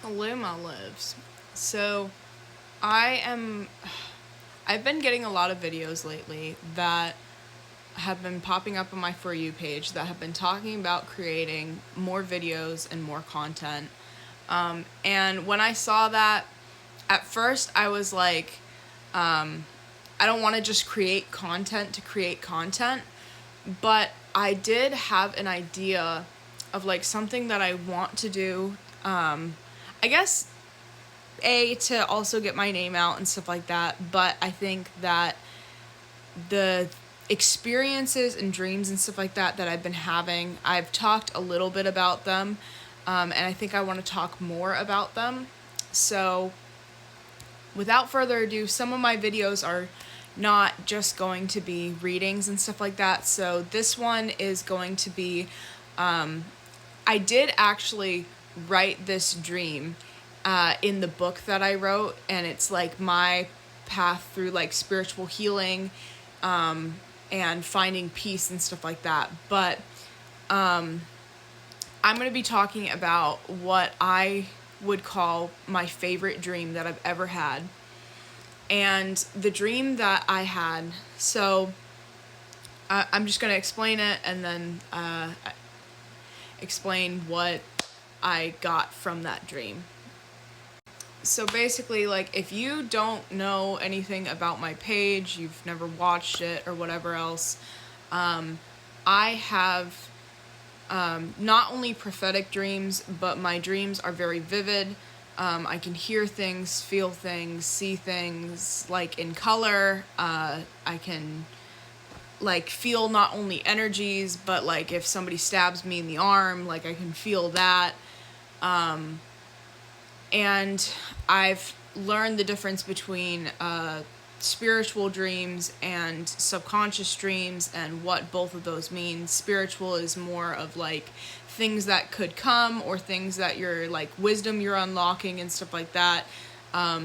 Hello, my loves. So, I am. I've been getting a lot of videos lately that have been popping up on my For You page that have been talking about creating more videos and more content. And when I saw that, at first I was like, I don't want to just create content to create content, but I did have an idea of like something that I want to do. I guess to also get my name out and stuff like that, but I think that the experiences and dreams and stuff like that I've been having, I've talked a little bit about them, and I think I want to talk more about them. So, without further ado, some of my videos are not just going to be readings and stuff like that. So, this one is going to be. I did actually write this dream in the book that I wrote, and it's like my path through like spiritual healing and finding peace and stuff like that. But I'm going to be talking about what I would call my favorite dream that I've ever had. And the dream that I had, so I'm just going to explain it and then explain what I got from that dream. So basically, like, if you don't know anything about my page, you've never watched it or whatever else, I have not only prophetic dreams, but my dreams are very vivid. I can hear things, feel things, see things, like, in color. I can, like, feel not only energies, but, like, if somebody stabs me in the arm, like, I can feel that. And I've learned the difference between spiritual dreams and subconscious dreams and what both of those mean. Spiritual is more of like things that could come or things that you're like wisdom you're unlocking and stuff like that.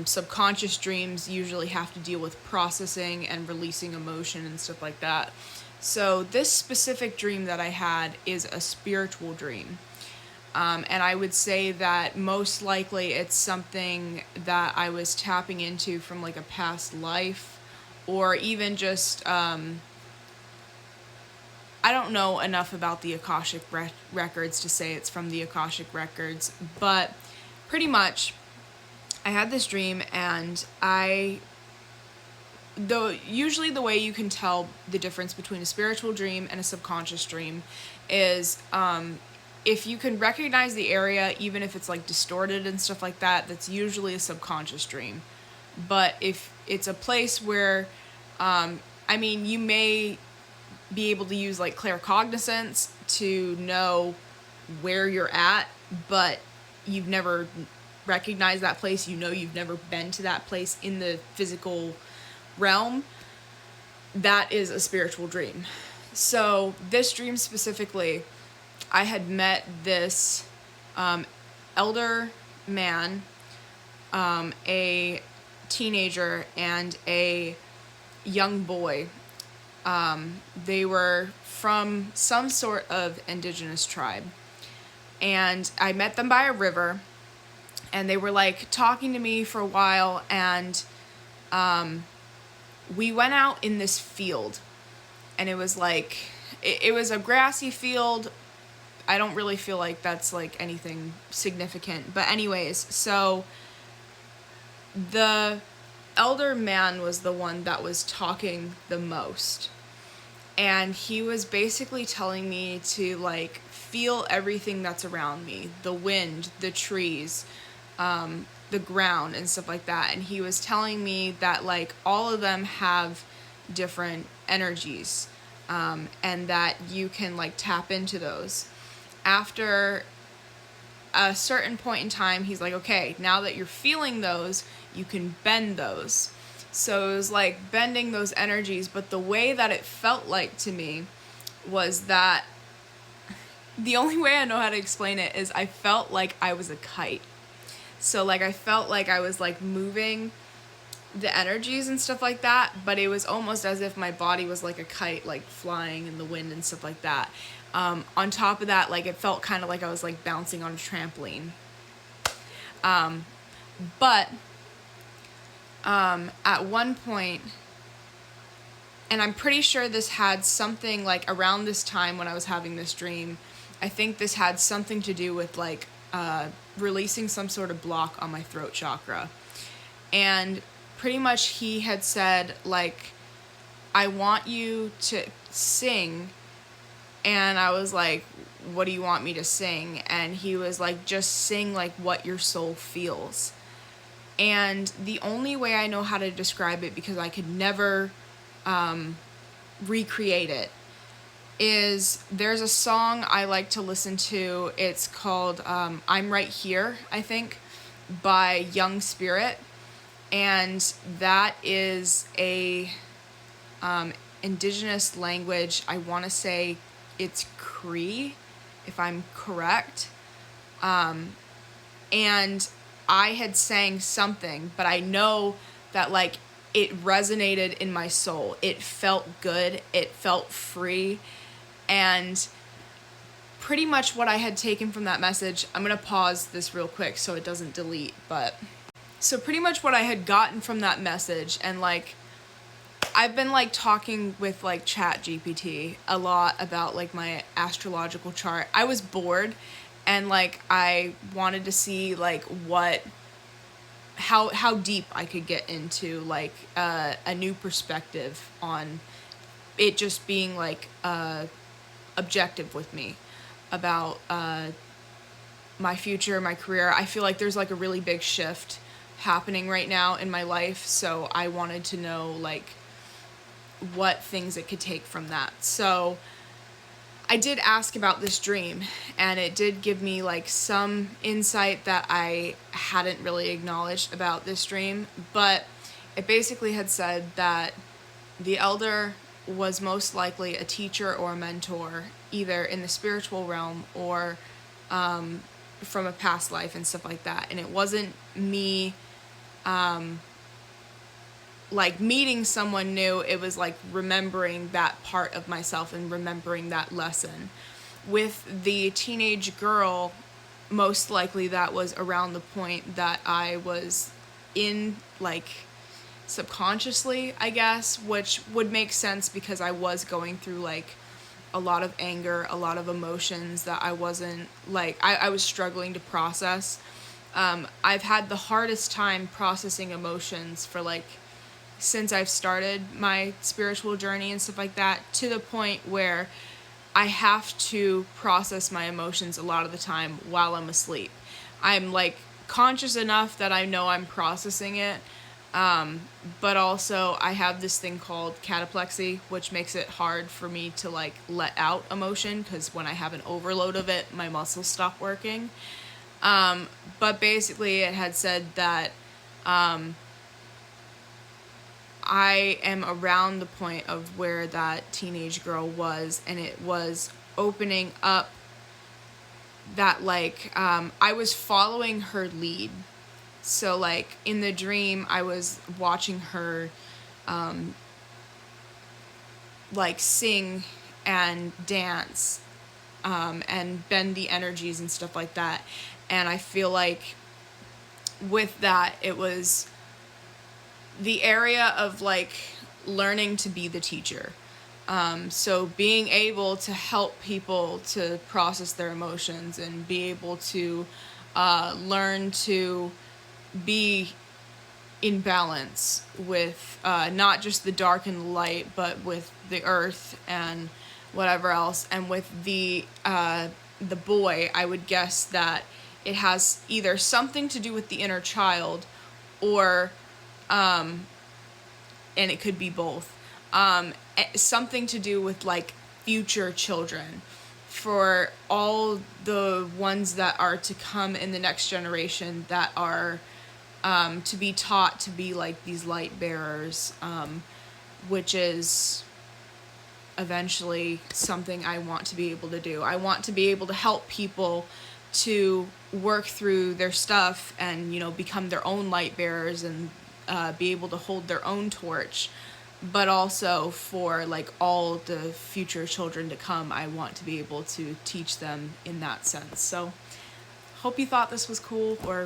Subconscious dreams usually have to deal with processing and releasing emotion and stuff like that. So this specific dream that I had is a spiritual dream. And I would say that most likely it's something that I was tapping into from like a past life, or even just, I don't know enough about the Akashic records to say it's from the Akashic records, but pretty much I had this dream, and usually the way you can tell the difference between a spiritual dream and a subconscious dream is, if you can recognize the area, even if it's like distorted and stuff like that, that's usually a subconscious dream. But if it's a place where, you may be able to use like claircognizance to know where you're at, but you've never recognized that place, you've never been to that place in the physical realm, that is a spiritual dream. So this dream specifically, I had met this elder man, a teenager, and a young boy. They were from some sort of indigenous tribe. And I met them by a river, and they were like talking to me for a while, and we went out in this field, and it was like, it was a grassy field. I don't really feel like that's like anything significant. But anyways, so the elder man was the one that was talking the most. And he was basically telling me to like feel everything that's around me, the wind, the trees, the ground and stuff like that. And he was telling me that like all of them have different energies, and that you can like tap into those. After a certain point in time, he's like, okay, now that you're feeling those, you can bend those. So it was like bending those energies, but the way that it felt like to me was that the only way I know how to explain it is I felt like I was a kite. So like I felt like I was like moving the energies and stuff like that, but it was almost as if my body was like a kite, like flying in the wind and stuff like that. On top of that, like it felt kind of like I was like bouncing on a trampoline. But at one point, and I'm pretty sure this had something like around this time when I was having this dream, I think this had something to do with like releasing some sort of block on my throat chakra. And pretty much he had said, like, I want you to sing. And I was like, what do you want me to sing? And he was like, just sing like what your soul feels. And the only way I know how to describe it, because I could never recreate it, is there's a song I like to listen to. It's called I'm Right Here, I think, by Young Spirit. And that is a indigenous language. I want to say it's Cree, if I'm correct. And I had sang something, but I know that like it resonated in my soul. It felt good. It felt free. And pretty much what I had taken from that message, I'm going to pause this real quick so it doesn't delete, but so pretty much what I had gotten from that message, and like I've been like talking with like ChatGPT a lot about like my astrological chart. I was bored and like I wanted to see like how deep I could get into like a new perspective on it, just being like objective with me about my future, my career. I feel like there's like a really big shift happening right now in my life, so I wanted to know like what things it could take from that. So I did ask about this dream, and it did give me like some insight that I hadn't really acknowledged about this dream, but it basically had said that the elder was most likely a teacher or a mentor, either in the spiritual realm or from a past life and stuff like that. And it wasn't me like meeting someone new, it was like remembering that part of myself and remembering that lesson. With the teenage girl, most likely that was around the point that I was in, like, subconsciously, I guess, which would make sense because I was going through like a lot of anger, a lot of emotions that I wasn't like, I was struggling to process. I've had the hardest time processing emotions for like since I've started my spiritual journey and stuff like that, to the point where I have to process my emotions a lot of the time while I'm asleep. I'm like conscious enough that I know I'm processing it, but also I have this thing called cataplexy, which makes it hard for me to like let out emotion, because when I have an overload of it, my muscles stop working. But basically it had said that I am around the point of where that teenage girl was, and it was opening up that like I was following her lead. So like in the dream I was watching her like sing and dance and bend the energies and stuff like that. And I feel like with that it was the area of like learning to be the teacher. So being able to help people to process their emotions and be able to learn to be in balance with not just the dark and the light, but with the earth and whatever else. And with the boy, I would guess that it has either something to do with the inner child, or and it could be both, something to do with like future children, for all the ones that are to come in the next generation that are to be taught to be like these light bearers, which is eventually something I want to be able to do. I want to be able to help people to work through their stuff and, you know, become their own light bearers and be able to hold their own torch, but also for like all the future children to come, I want to be able to teach them in that sense. So hope you thought this was cool, or